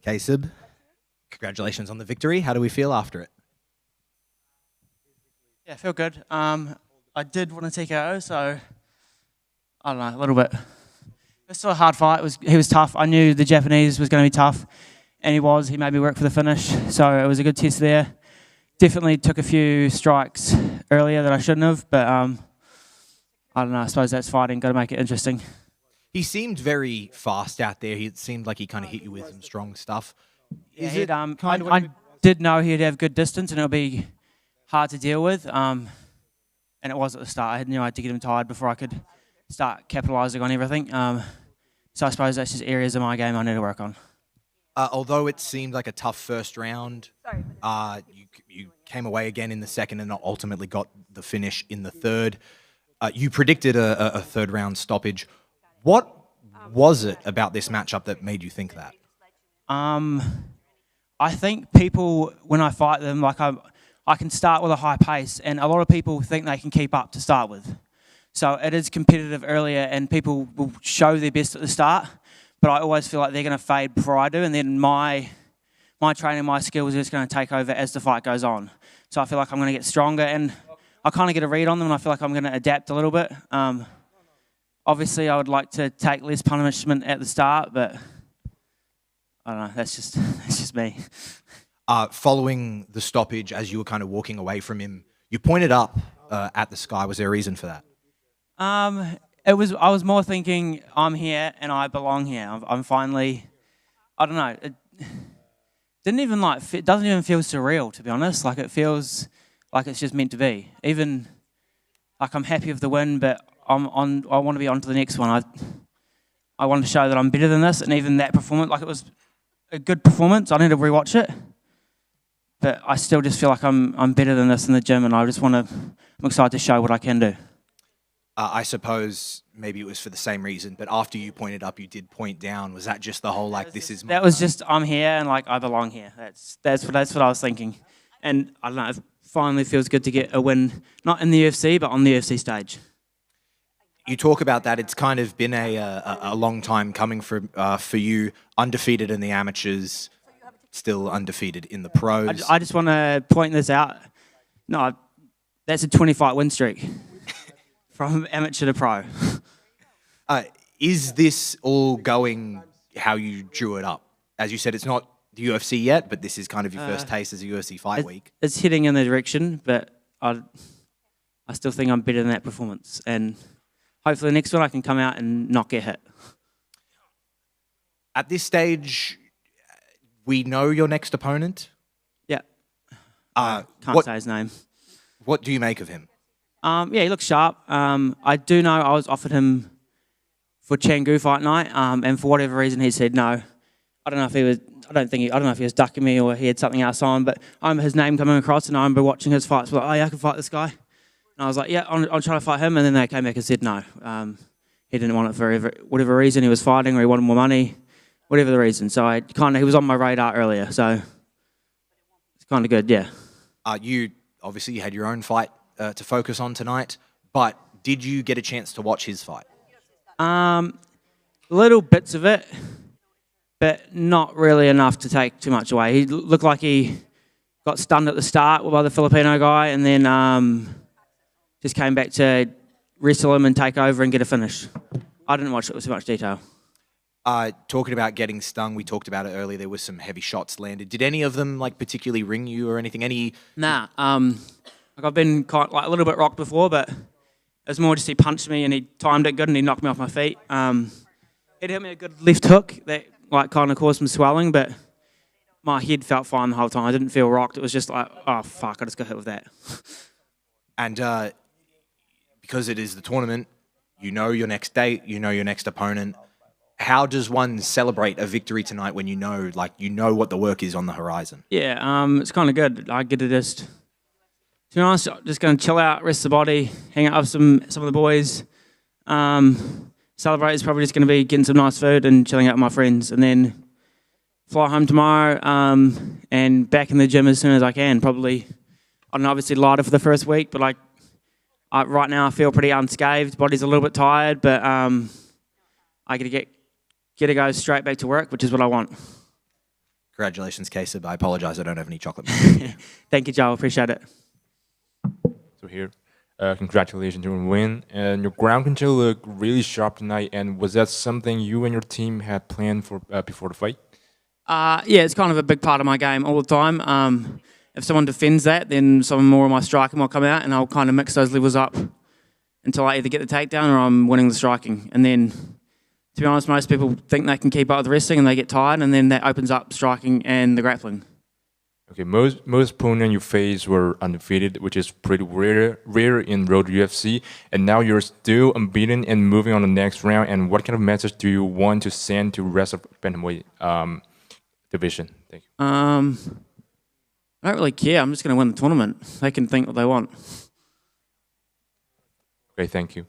Kasib, congratulations on the victory. How do we feel after it? Yeah, I feel good. I did want to TKO, so I don't know, a little bit. It was still a hard fight. He was tough. I knew the Japanese was going to be tough, and he was. He made me work for the finish, so it was a good test there. Definitely took a few strikes earlier that I shouldn't have, but I don't know. I suppose that's fighting. Got to make it interesting. He seemed very fast out there. It seemed like he kind of hit you with some strong stuff. I did know he'd have good distance and it'll be hard to deal with. And it was at the start. I knew I had to get him tired before I could start capitalising on everything. So I suppose that's just areas of my game I need to work on. Although it seemed like a tough first round, you came away again in the second and ultimately got the finish in the third. You predicted a third round stoppage. What was it about this matchup that made you think that? I think people, when I fight them, like I can start with a high pace, and a lot of people think they can keep up to start with. So it is competitive earlier, and people will show their best at the start, but I always feel like they're going to fade before I do, and then my training, my skills are just going to take over as the fight goes on. So I feel like I'm going to get stronger, and I kind of get a read on them, and I feel like I'm going to adapt a little bit. Obviously, I would like to take less punishment at the start, but I don't know. That's just me. Following the stoppage, as you were kind of walking away from him, you pointed up at the sky. Was there a reason for that? I was more thinking, I'm here and I belong here. I'm finally. I don't know. It doesn't even feel surreal, to be honest. Like it feels like it's just meant to be. Even like I'm happy with the win, but I want to be on to the next one. I want to show that I'm better than this, and even that performance, like it was a good performance. I need to rewatch it, but I still just feel like I'm better than this in the gym, and I'm excited to show what I can do. I suppose maybe it was for the same reason, but after you pointed up, you did point down. Was that just the whole like this is? That was just I'm here and like I belong here. That's what I was thinking, and I don't know. It finally feels good to get a win, not in the UFC, but on the UFC stage. You talk about that. It's kind of been a long time coming for you. Undefeated in the amateurs, still undefeated in the pros. I just want to point this out. No, that's a 20-fight win streak from amateur to pro. Is this all going how you drew it up? As you said, it's not the UFC yet, but this is kind of your first taste as a UFC fight week. It's heading in the direction, but I still think I'm better than that performance. And hopefully the next one I can come out and not get hit. At this stage, we know your next opponent? Yeah. Can't say his name. What do you make of him? Yeah, he looks sharp. I do know I was offered him for Canggu fight night, and for whatever reason he said no. I don't know if he was ducking me or he had something else on, but I remember his name coming across, and I remember watching his fights. Like, oh yeah, I can fight this guy. And I was like, yeah, I'll try to fight him. And then they came back and said no. He didn't want it for whatever reason. He was fighting or he wanted more money, whatever the reason. So he was on my radar earlier. So it's kind of good, yeah. You obviously had your own fight to focus on tonight, but did you get a chance to watch his fight? Little bits of it, but not really enough to take too much away. He looked like he got stunned at the start by the Filipino guy, and then just came back to wrestle him and take over and get a finish. I didn't watch it with too much detail. Talking about getting stung, we talked about it earlier. There was some heavy shots landed. Did any of them particularly ring you or anything? Nah. I've been a little bit rocked before, but it was more just he punched me and he timed it good and he knocked me off my feet. It hit me a good left hook that kind of caused some swelling, but my head felt fine the whole time. I didn't feel rocked. It was just like, oh fuck, I just got hit with that. And because it is the tournament, you know your next date, you know your next opponent. How does one celebrate a victory tonight when you know what the work is on the horizon? Yeah, it's kind of good. I get to to be honest, just going to chill out, rest the body, hang out with some of the boys. Celebrate is probably just going to be getting some nice food and chilling out with my friends, and then fly home tomorrow and back in the gym as soon as I can. Probably, I don't know, obviously lighter for the first week, but right now I feel pretty unscathed. Body's a little bit tired, but I get to go straight back to work, which is what I want. Congratulations, Kasib. I apologize, I don't have any chocolate. Thank you, Joe. Appreciate it. So here, congratulations on the win. And your ground control looked really sharp tonight. And was that something you and your team had planned for before the fight? Yeah, it's kind of a big part of my game all the time. If someone defends that, then some more of my striking will come out, and I'll kind of mix those levels up until I either get the takedown or I'm winning the striking. And then, to be honest, most people think they can keep up with the wrestling and they get tired, and then that opens up striking and the grappling. Okay, most opponents you face were undefeated, which is pretty rare in Road UFC. And now you're still unbeaten and moving on the next round. And what kind of message do you want to send to the rest of bantamweight division? Thank you. I don't really care. I'm just going to win the tournament. They can think what they want. Okay, thank you.